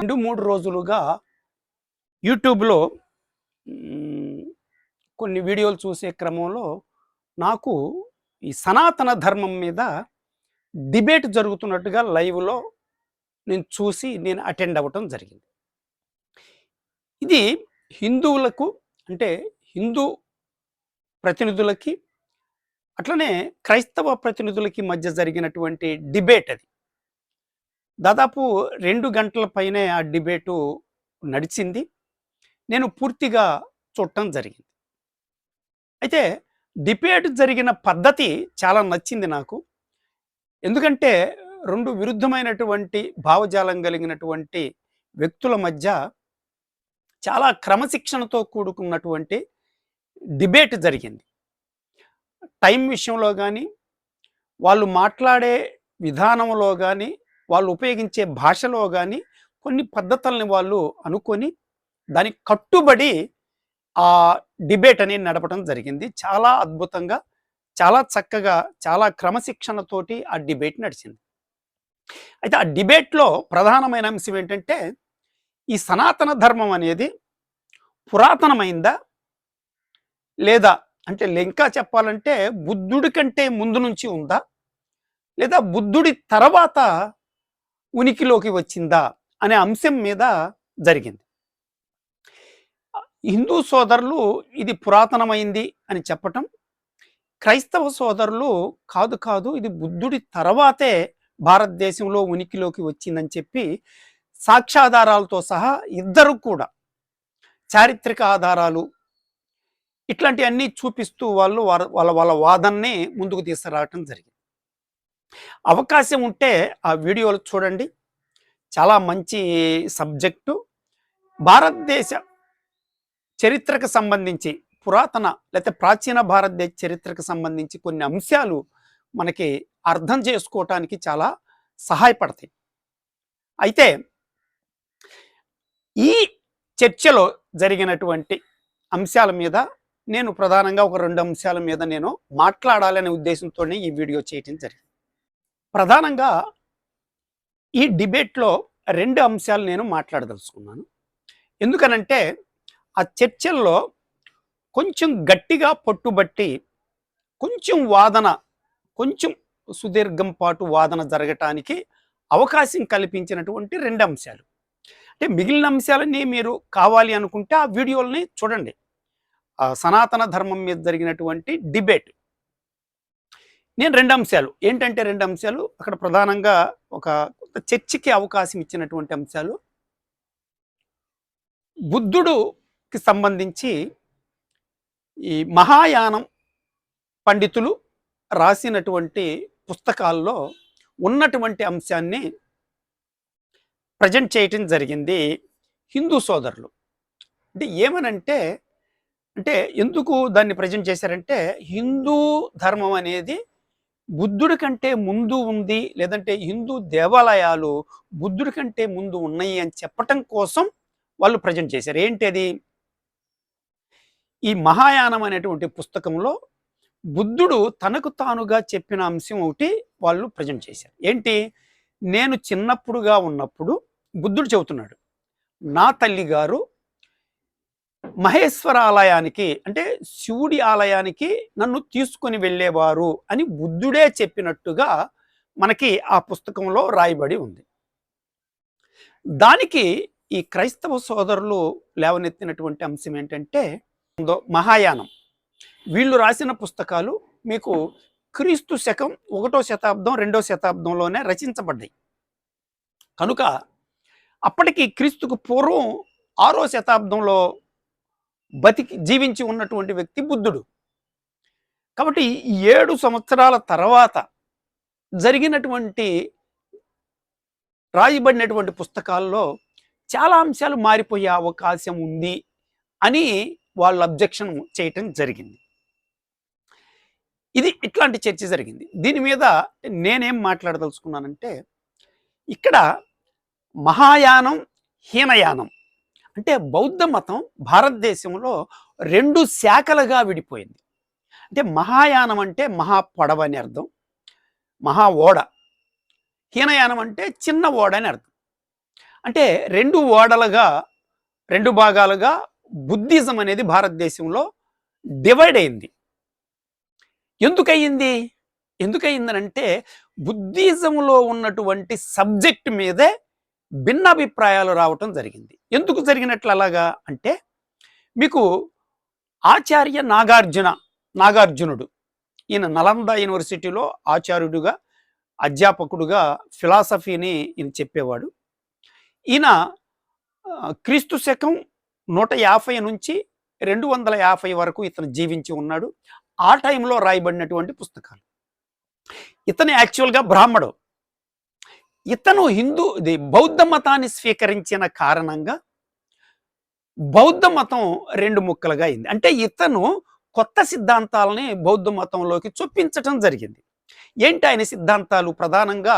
2, 3 రోజులుగా యూట్యూబ్‌లో హ్మ్, కొన్ని వీడియోలు చూసే క్రమంలో నాకు ఈ సనాతన ధర్మం మీద డిబేట్ జరుగుతున్నట్టుగా లైవ్‌లో నేను అటెండ్ అవ్వటం జరిగింది. ఇది హిందువులకు అంటే హిందూ ప్రతినిధులకి, అట్లనే క్రైస్తవ ప్రతినిధులకి మధ్య జరిగినటువంటి డిబేట్ అది. దాదాపు 2 గంటల పైనే ఆ డిబేటు నడిచింది. నేను పూర్తిగా చూడటం జరిగింది. అయితే డిబేట్ జరిగిన పద్ధతి చాలా నచ్చింది నాకు. ఎందుకంటే 2 విరుద్ధమైనటువంటి భావజాలం కలిగినటువంటి వ్యక్తుల మధ్య చాలా క్రమశిక్షణతో కూడుకున్నటువంటి డిబేట్ జరిగింది. టైం విషయంలో గానీ, వాళ్ళు మాట్లాడే విధానంలో గానీ, వాళ్ళు ఉపయోగించే భాషలో గానీ కొన్ని పద్ధతుల్ని వాళ్ళు అనుకొని దానికి కట్టుబడి ఆ డిబేట్ అనేది నడపడం జరిగింది. చాలా అద్భుతంగా, చాలా చక్కగా, చాలా క్రమశిక్షణతోటి ఆ డిబేట్ నడిచింది. అయితే ఆ డిబేట్‌లో ప్రధానమైన అంశం ఏంటంటే, ఈ సనాతన ధర్మం అనేది పురాతనమైందా? లేదా అంటే ఇంకా చెప్పాలంటే బుద్ధుడి కంటే ముందు నుంచి ఉందా? లేదా బుద్ధుడి తర్వాత ఉనికిలోకి వచ్చిందా? అనే అంశం మీద జరిగింది. హిందూ సోదరులు ఇది పురాతనమైంది అని చెప్పటం, క్రైస్తవ సోదరులు కాదు కాదు ఇది బుద్ధుడి తర్వాతే భారతదేశంలో ఉనికిలోకి వచ్చిందని చెప్పి సాక్ష్యాధారాలతో సహా ఇద్దరు కూడా చారిత్రక ఆధారాలు ఇట్లాంటివన్నీ చూపిస్తూ వాళ్ళు వాళ్ళ వాళ్ళ వాదనని ముందుకు తీసుకురావటం జరిగింది. అవకాశం ఉంటే ఆ వీడియోలు చూడండి. చాలా మంచి సబ్జెక్టు. భారతదేశ చరిత్రకు సంబంధించి పురాతన లేకపోతే ప్రాచీన భారతదేశ చరిత్రకు సంబంధించి కొన్ని అంశాలు మనకి అర్థం చేసుకోవటానికి చాలా సహాయపడతాయి. అయితే ఈ చర్చలో జరిగినటువంటి అంశాల మీద నేను ప్రధానంగా ఒక 2 అంశాల మీద నేను మాట్లాడాలనే ఉద్దేశంతోనే ఈ వీడియో చేయటం జరిగింది. ప్రధానంగా ఈ డిబేట్‌లో 2 అంశాలు నేను మాట్లాడదలుచుకున్నాను. ఎందుకనంటే ఆ చర్చల్లో కొంచెం గట్టిగా పట్టుబట్టి కొంచెం సుదీర్ఘం పాటు వాదన జరగటానికి అవకాశం కల్పించినటువంటి 2 అంశాలు. అంటే మిగిలిన అంశాలన్నీ మీరు కావాలి అనుకుంటే ఆ వీడియోలని చూడండి. సనాతన ధర్మం మీద జరిగినటువంటి డిబేట్. నేను 2 అంశాలు ఏంటంటే 2 అంశాలు అక్కడ ప్రధానంగా ఒక చర్చకి అవకాశం ఇచ్చినటువంటి అంశాలు. బుద్ధుడుకి సంబంధించి ఈ మహాయానం పండితులు రాసినటువంటి పుస్తకాల్లో ఉన్నటువంటి అంశాన్ని ప్రజెంట్ చేయటం జరిగింది హిందూ సోదరులు. అంటే ఏమనంటే అంటే ఎందుకు దాన్ని ప్రజెంట్ చేశారంటే హిందూ ధర్మం అనేది బుద్ధుడి కంటే ముందు ఉంది, లేదంటే హిందూ దేవాలయాలు బుద్ధుడి కంటే ముందు ఉన్నాయి అని చెప్పటం కోసం వాళ్ళు ప్రజెంట్ చేశారు. ఏంటి అది? ఈ మహాయానం అనేటువంటి పుస్తకంలో బుద్ధుడు తనకు తానుగా చెప్పిన అంశం ఒకటి వాళ్ళు ప్రజెంట్ చేశారు. ఏంటి? నేను చిన్నప్పుడుగా ఉన్నప్పుడు బుద్ధుడు చెబుతున్నాడు, నా తల్లిగారు మహేశ్వర ఆలయానికి అంటే శివుడి ఆలయానికి నన్ను తీసుకొని వెళ్ళేవారు అని బుద్ధుడే చెప్పినట్టుగా మనకి ఆ పుస్తకంలో రాయబడి ఉంది. దానికి ఈ క్రైస్తవ సోదరులు లేవనెత్తినటువంటి అంశం ఏంటంటే మహాయానం వీళ్ళు రాసిన పుస్తకాలు మీకు క్రీస్తు శకం 1వ శతాబ్దం 2వ శతాబ్దంలోనే రచించబడ్డాయి. కనుక అప్పటికి క్రీస్తుకు పూర్వం 6వ శతాబ్దంలో జీవించి ఉన్నటువంటి వ్యక్తి బుద్ధుడు. కాబట్టి 7 సంవత్సరాల తర్వాత జరిగినటువంటి రాయబడినటువంటి పుస్తకాల్లో చాలా అంశాలు మారిపోయే అవకాశం ఉంది అని వాళ్ళు అబ్జెక్షన్ చేయటం జరిగింది. ఇట్లాంటి చర్చ జరిగింది. దీని మీద నేనేం మాట్లాడదలుచుకున్నానంటే ఇక్కడ మహాయానం, హీనయానం అంటే బౌద్ధ మతం భారతదేశంలో 2 శాఖలుగా విడిపోయింది. అంటే మహాయానం అంటే మహా పొడవ అని అర్థం, మహా ఓడ. హీనయానం అంటే చిన్న ఓడ అని అర్థం. అంటే రెండు ఓడలుగా, రెండు భాగాలుగా బుద్ధిజం అనేది భారతదేశంలో డివైడ్ అయింది. ఎందుకయింది? ఎందుకయిందనంటే బుద్ధిజంలో ఉన్నటువంటి సబ్జెక్ట్ మీదే భిన్నాభిప్రాయాలు రావటం జరిగింది. ఎందుకు జరిగినట్లు అలాగా అంటే, మీకు ఆచార్య నాగార్జునుడు ఈయన నలంద యూనివర్సిటీలో ఆచార్యుడిగా, అధ్యాపకుడుగా ఫిలాసఫీని ఈయన చెప్పేవాడు. ఈయన క్రీస్తు శకం 150 నుంచి 250 వరకు ఇతను జీవించి ఉన్నాడు. ఆ టైంలో రాయబడినటువంటి పుస్తకాలు. ఇతను యాక్చువల్గా బ్రాహ్మడు. ఇతను బౌద్ధ మతాన్ని స్వీకరించిన కారణంగా బౌద్ధ మతం రెండు ముక్కలుగా అయింది. అంటే ఇతను కొత్త సిద్ధాంతాలని బౌద్ధ మతంలోకి చొప్పించటం జరిగింది. ఏంటి ఆయన సిద్ధాంతాలు? ప్రధానంగా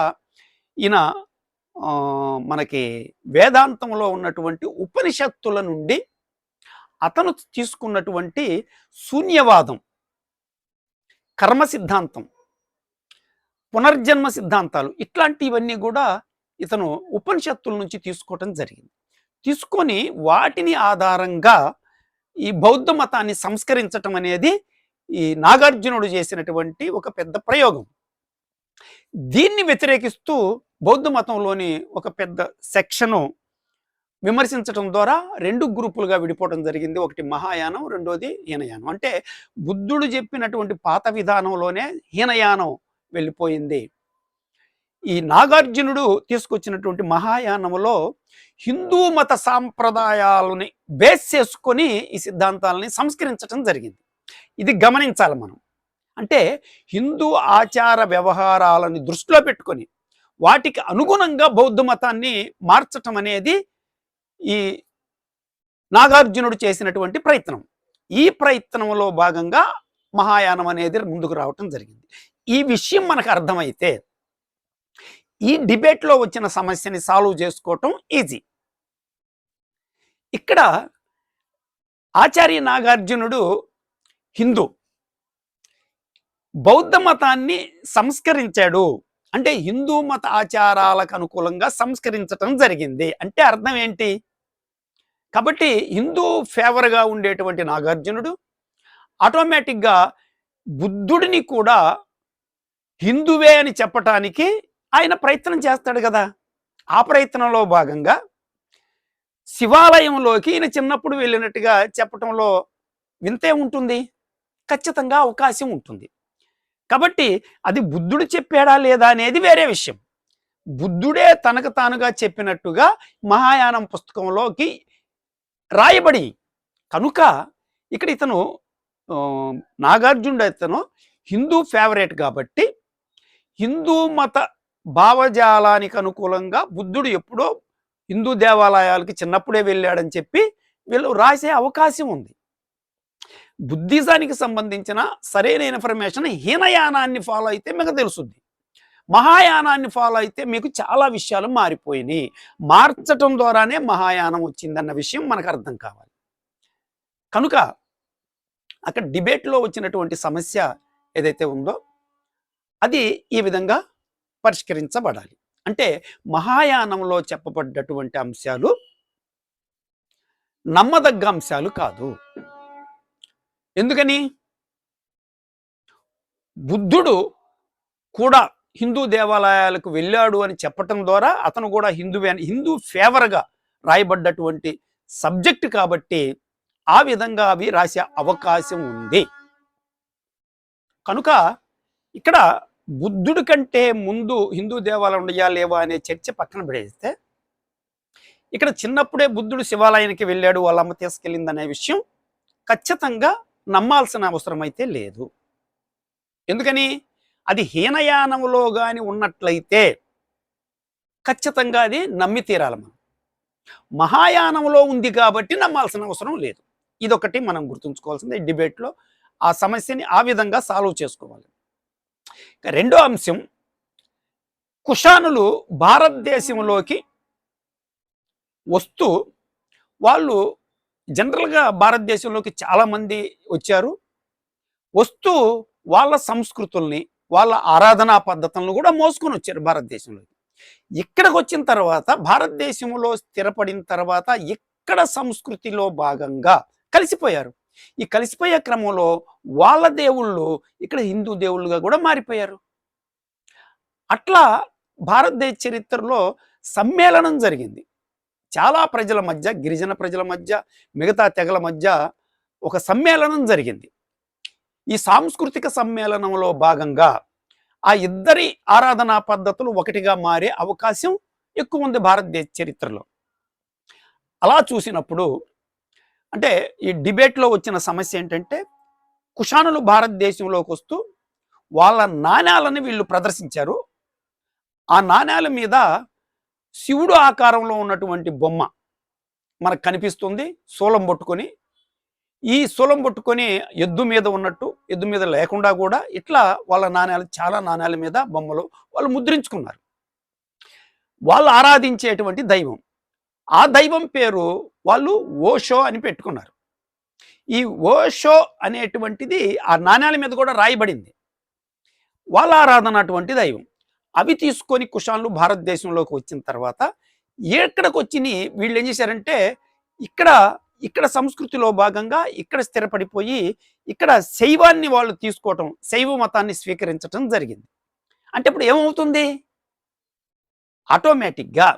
ఈయన మనకి వేదాంతంలో ఉన్నటువంటి ఉపనిషత్తుల నుండి అతను తీసుకున్నటువంటి శూన్యవాదం, కర్మ సిద్ధాంతం, పునర్జన్మ సిద్ధాంతాలు, ఇట్లాంటివన్నీ కూడా ఇతను ఉపనిషత్తుల నుంచి తీసుకోవటం జరిగింది. తీసుకొని వాటిని ఆధారంగా ఈ బౌద్ధ మతాన్ని సంస్కరించటం అనేది ఈ నాగార్జునుడు చేసినటువంటి ఒక పెద్ద ప్రయోగం. దీన్ని వ్యతిరేకిస్తూ బౌద్ధ మతంలోని ఒక పెద్ద సెక్షను విమర్శించటం ద్వారా రెండు గ్రూపులుగా విడిపోవడం జరిగింది. ఒకటి మహాయానం, రెండోది హీనయానం. అంటే బుద్ధుడు చెప్పినటువంటి పాత విధానంలోనే హీనయానం వెళ్ళిపోయింది. ఈ నాగార్జునుడు తీసుకొచ్చినటువంటి మహాయానంలో హిందూ మత సాంప్రదాయాలని బేస్ చేసుకొని ఈ సిద్ధాంతాలని సంస్కరించడం జరిగింది. ఇది గమనించాలి మనం. అంటే హిందూ ఆచార వ్యవహారాలని దృష్టిలో పెట్టుకొని వాటికి అనుగుణంగా బౌద్ధ మతాన్ని మార్చటం అనేది ఈ నాగార్జునుడు చేసినటువంటి ప్రయత్నం. ఈ ప్రయత్నంలో భాగంగా మహాయానం అనేది ముందుకు రావటం జరిగింది. ఈ విషయం మనకు అర్థమైతే ఈ డిబేట్లో వచ్చిన సమస్యని సాల్వ్ చేసుకోవటం ఈజీ. ఇక్కడ ఆచార్య నాగార్జునుడు హిందూ, బౌద్ధ మతాన్ని సంస్కరించాడు. అంటే హిందూ మత ఆచారాలకు అనుకూలంగా సంస్కరించటం జరిగింది. అంటే అర్థం ఏంటి? కాబట్టి హిందూ ఫేవర్గా ఉండేటువంటి నాగార్జునుడు ఆటోమేటిక్గా బుద్ధుడిని కూడా హిందువే అని చెప్పటానికి ఆయన ప్రయత్నం చేస్తాడు కదా. ఆ ప్రయత్నంలో భాగంగా శివాలయంలోకి ఈయన చిన్నప్పుడు వెళ్ళినట్టుగా చెప్పటంలో వింతే ఉంటుంది? ఖచ్చితంగా అవకాశం ఉంటుంది. కాబట్టి అది బుద్ధుడు చెప్పాడా లేదా అనేది వేరే విషయం. బుద్ధుడే తనకు తానుగా చెప్పినట్టుగా మహాయానం పుస్తకంలోకి రాయబడి కనుక ఇక్కడ ఇతను నాగార్జునుడు ఇతను హిందూ ఫేవరెట్ కాబట్టి హిందూ మత భావజాలానికి అనుకూలంగా బుద్ధుడు ఎప్పుడో హిందూ దేవాలయాలకి చిన్నప్పుడే వెళ్ళాడని చెప్పి వీళ్ళు రాసే అవకాశం ఉంది. బుద్ధిజానికి సంబంధించిన సరైన ఇన్ఫర్మేషన్ హీనయానాన్ని ఫాలో అయితే మీకు తెలుస్తుంది. మహాయానాన్ని ఫాలో అయితే మీకు చాలా విషయాలు మారిపోయినాయి. మార్చటం ద్వారానే మహాయానం వచ్చిందన్న విషయం మనకు అర్థం కావాలి. కనుక అక్కడ డిబేట్లో వచ్చినటువంటి సమస్య ఏదైతే ఉందో అది ఈ విధంగా పరిష్కరించబడాలి. అంటే మహాయానంలో చెప్పబడ్డటువంటి అంశాలు నమ్మదగ్గ అంశాలు కాదు. ఎందుకని? బుద్ధుడు కూడా హిందూ దేవాలయాలకు వెళ్ళాడు అని చెప్పటం ద్వారా అతను కూడా హిందూ ఫేవర్గా రాయబడ్డటువంటి సబ్జెక్ట్ కాబట్టి ఆ విధంగా అవి రాసే అవకాశం ఉంది. కనుక ఇక్కడ బుద్ధుడి కంటే ముందు హిందూ దేవాలయం ఉన్నాయా లేవా అనే చర్చ పక్కన పడేస్తే ఇక్కడ చిన్నప్పుడే బుద్ధుడు శివాలయానికి వెళ్ళాడు, వాళ్ళమ్మ తీసుకెళ్ళింది అనే విషయం ఖచ్చితంగా నమ్మాల్సిన అవసరం అయితే లేదు. ఎందుకని? అది హీనయానంలో కానీ ఉన్నట్లయితే ఖచ్చితంగా అది నమ్మి తీరాలి. మనం మహాయానంలో ఉంది కాబట్టి నమ్మాల్సిన అవసరం లేదు. ఇదొకటి మనం గుర్తుంచుకోవాల్సింది. డిబేట్లో ఆ సమస్యని ఆ విధంగా సాల్వ్ చేసుకోవాలి. రెండో అంశం, కుషానులు భారతదేశంలోకి వస్తూ వాళ్ళు జనరల్గా భారతదేశంలోకి చాలామంది వచ్చారు. వాళ్ళ సంస్కృతుల్ని, వాళ్ళ ఆరాధనా పద్ధతులను కూడా మోసుకొని వచ్చారు భారతదేశంలోకి. ఇక్కడికి వచ్చిన తర్వాత భారతదేశంలో స్థిరపడిన తర్వాత ఇక్కడ సంస్కృతిలో భాగంగా కలిసిపోయారు. ఈ కలిసిపోయే క్రమంలో వాళ్ళ దేవుళ్ళు ఇక్కడ హిందూ దేవుళ్ళుగా కూడా మారిపోయారు. అట్లా భారతదేశ చరిత్రలో సమ్మేళనం జరిగింది. చాలా ప్రజల మధ్య, గిరిజన ప్రజల మధ్య, మిగతా తెగల మధ్య ఒక సమ్మేళనం జరిగింది. ఈ సాంస్కృతిక సమ్మేళనంలో భాగంగా ఆ ఇద్దరి ఆరాధనా పద్ధతులు ఒకటిగా మారే అవకాశం ఎక్కువ ఉంది భారతదేశ చరిత్రలో. అలా చూసినప్పుడు అంటే ఈ డిబేట్లో వచ్చిన సమస్య ఏంటంటే, కుషానులు భారతదేశంలోకి వస్తూ వాళ్ళ నాణ్యాలను వీళ్ళు ప్రదర్శించారు. ఆ నాణ్యాల మీద శివుడు ఆకారంలో ఉన్నటువంటి బొమ్మ మనకు కనిపిస్తుంది, శూలం పట్టుకొని. ఈ శూలం పట్టుకొని ఎద్దు మీద ఉన్నట్టు, ఎద్దు మీద లేకుండా కూడా ఇట్లా వాళ్ళ నాణ్యాలు, చాలా నాణ్యాల మీద బొమ్మలు వాళ్ళు ముద్రించుకున్నారు. వాళ్ళు ఆరాధించేటువంటి దైవం, ఆ దైవం పేరు వాళ్ళు ఓషో అని పెట్టుకున్నారు. ఈ ఓషో అనేటువంటిది ఆ నాణ్యాల మీద కూడా రాయబడింది. వాళ్ళ ఆరాధన అటువంటి దైవం. అవి తీసుకొని కుషాన్లు భారతదేశంలోకి వచ్చిన తర్వాత ఎక్కడికి వచ్చి వీళ్ళు ఏం చేశారంటే, ఇక్కడ సంస్కృతిలో భాగంగా ఇక్కడ స్థిరపడిపోయి ఇక్కడ శైవాన్ని వాళ్ళు తీసుకోవటం, శైవ మతాన్ని స్వీకరించటం జరిగింది. అంటే ఇప్పుడు ఏమవుతుంది, ఆటోమేటిక్గా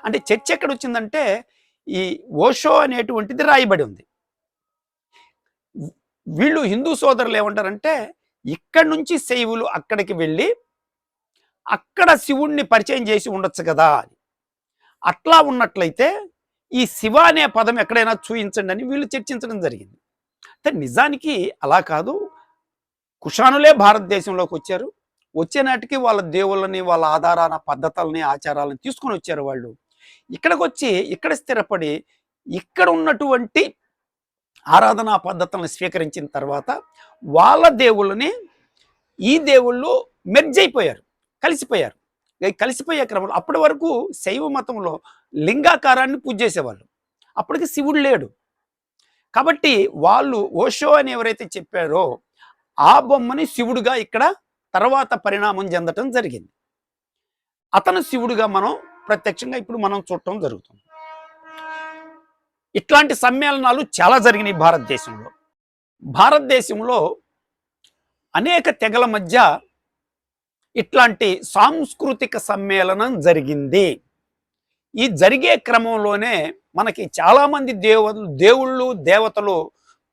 అంటే చర్చ ఎక్కడ వచ్చిందంటే, ఈ ఓషో అనేటువంటిది రాయబడి ఉంది. వీళ్ళు హిందూ సోదరులు ఏమంటారంటే, ఇక్కడి నుంచి శైవులు అక్కడికి వెళ్ళి అక్కడ శివుణ్ణి పరిచయం చేసి ఉండొచ్చు కదా అని. అట్లా ఉన్నట్లయితే ఈ శివ అనే పదం ఎక్కడైనా చూయించండి అని వీళ్ళు చర్చించడం జరిగింది. అంటే నిజానికి అలా కాదు. కుషానులే భారతదేశంలోకి వచ్చారు. వచ్చే నాటికి వాళ్ళ దేవుళ్ళని, వాళ్ళ ఆధారాల పద్ధతుల్ని, ఆచారాలను తీసుకొని వచ్చారు. వాళ్ళు ఇక్కడికి వచ్చి ఇక్కడ స్థిరపడి ఇక్కడ ఉన్నటువంటి ఆరాధనా పద్ధతులను స్వీకరించిన తర్వాత వాళ్ళ దేవుళ్ళని ఈ దేవుళ్ళు మెర్జ్ అయిపోయారు, కలిసిపోయారు. కలిసిపోయే క్రమంలో అప్పటి వరకు శైవ మతంలో లింగాకారాన్ని పూజ చేసేవాళ్ళు. అప్పటికి శివుడు లేడు కాబట్టి వాళ్ళు ఓషో అని ఎవరైతే చెప్పారో ఆ బొమ్మని శివుడుగా ఇక్కడ తర్వాత పరిణామం చెందటం జరిగింది. అతను శివుడుగా మనం ప్రత్యక్షంగా ఇప్పుడు మనం చూడటం జరుగుతుంది. ఇట్లాంటి సమ్మేళనాలు చాలా జరిగినాయి భారతదేశంలో. భారతదేశంలో అనేక తెగల మధ్య ఇట్లాంటి సాంస్కృతిక సమ్మేళనం జరిగింది. ఈ జరిగే క్రమంలోనే మనకి చాలామంది దేవుళ్ళు దేవతలు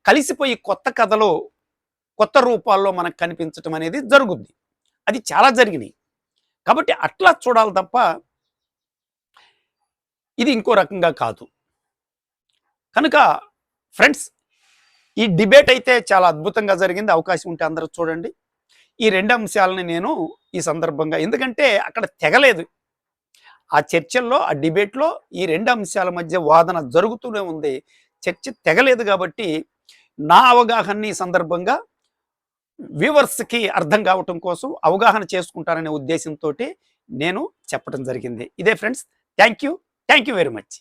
కలిసిపోయి కొత్త కథలు, కొత్త రూపాల్లో మనకు కనిపించటం అనేది జరుగుద్ది. అది చాలా జరిగినాయి. కాబట్టి అట్లా చూడాలి తప్ప ఇది ఇంకో రకంగా కాదు. కనుక ఫ్రెండ్స్, ఈ డిబేట్ అయితే చాలా అద్భుతంగా జరిగింది. అవకాశం ఉంటే అందరూ చూడండి. ఈ రెండు అంశాలని నేను ఈ సందర్భంగా, ఎందుకంటే అక్కడ తెగలేదు, ఆ చర్చల్లో, ఆ డిబేట్లో ఈ రెండు అంశాల మధ్య వాదన జరుగుతూనే ఉంది. చర్చ తెగలేదు కాబట్టి నా అవగాహనని ఈ సందర్భంగా వ్యూవర్స్కి అర్థం కావటం కోసం, అవగాహన చేసుకుంటారనే ఉద్దేశంతో నేను చెప్పడం జరిగింది. ఇదే friends. Thank you very much.